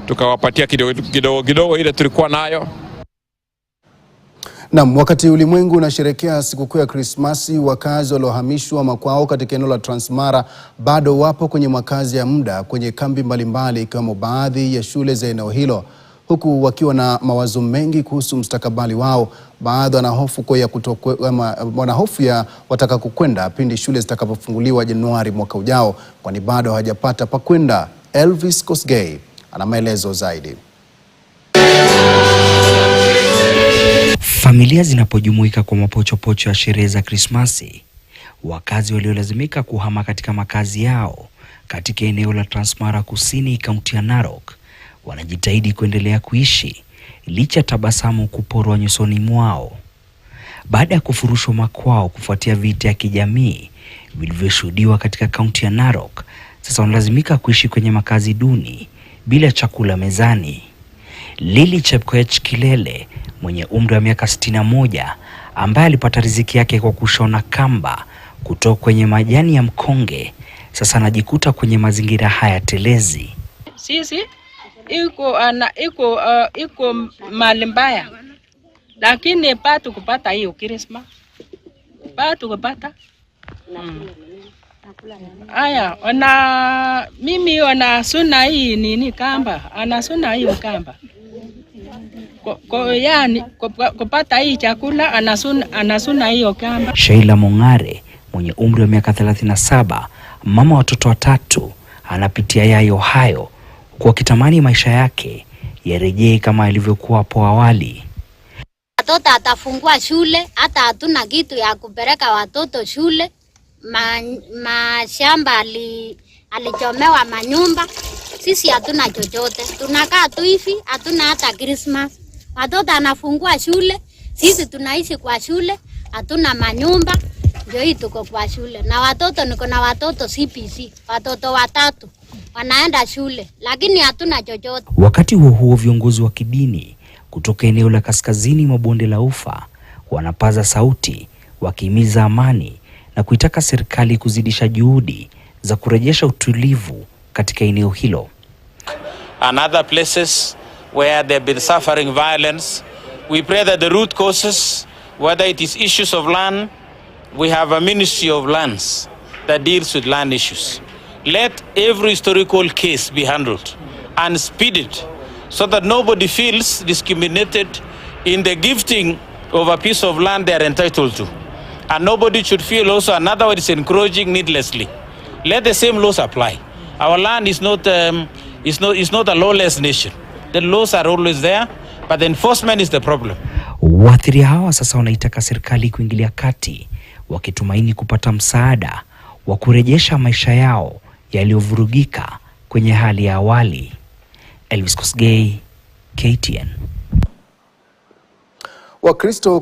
tukawapatia kidogo ile tulikuwa nayo. Naam, wakati ulimwengu unasherehekea sikukuu ya Krismasi, wakazi waliohamishwa makwao katika eneo la Transmara bado wapo kwenye makazi ya muda kwenye kambi mbalimbali ikiwemo baadhi ya shule za eneo hilo, huku wakiwa na mawazo mengi kuhusu mustakabali wao. Baadhi wana hofu ya wataka kukwenda pindi shule zitakapofunguliwa Januari mwaka ujao, kwani bado hawajapata pa kwenda. Elvis Kosgei ana maelezo zaidi. Familia zinapojumuika kwa mapochopocho ya sherehe za Krismasi, wakazi waliolazimika kuhama katika makazi yao katika eneo la Transmara Kusini, kaunti ya Narok, wanajitahidi kuendelea kuishi licha tabasamu kuporwa nyusoni mwao. Baada ya kufurushwa makwao kufuatia vita ya kijamii vilivyoshuhudiwa katika kaunti ya Narok, sasa wanalazimika kuishi kwenye makazi duni bila chakula mezani. Lily Chepkoech Kilele mwenye umri wa miaka 61, ambaye alipata riziki yake kwa kushona kamba kutoka kwenye majani ya mkonge, sasa anajikuta kwenye mazingira haya telezi. Sisi iko mali mbaya, lakini patu kupata hiyo Christmas, patu kupata aya mimi suna hii nini kamba, anasuna hiyo kamba yani kupata hii chakula, anasuna hiyo kamba. Sheila Mongare mwenye umri wa miaka 37, mama watoto watatu, anapitia yayo hayo kwa kitamani maisha yake yarejee kama ilivyokuwa hapo awali. Watoto atafungua shule, hata hatuna kitu ya kupeleka watoto shule. Mashamba alichomewa manyumba, sisi hatuna chochote, tunakaa tu hivi, hatuna hata Christmas. Watoto anafungua shule, sisi tunaishi kwa shule, hatuna manyumba, ndio hii tuko kwa shule. Na watoto, niko na watoto CPC, watoto watatu wanaenda shule, lakini hatuna chochote. Wakati huo viongozi wa kidini kutoka eneo la kaskazini mwa bonde la Ufa wanapaza sauti wakihimiza amani na kuitaka serikali kuzidisha juhudi za kurejesha utulivu katika eneo hilo. And other places where they've been suffering violence, we pray that the root causes, whether it is issues of land, we have a Ministry of Lands that deals with land issues. Let every historical case be handled and speeded so that nobody feels discriminated in the gifting of a piece of land they are entitled to. And nobody should feel also another one is encroaching needlessly. Let the same laws apply. Our land is not a lawless nation. The laws are always there, but the enforcement is the problem. Waathiri hawa sasa wanaitaka serikali kuingilia kati, wakitumaini kupata msaada wa kurejesha maisha yao yaliyovurugika kwenye hali ya awali. Elvis Kosgei, KTN. Wakristo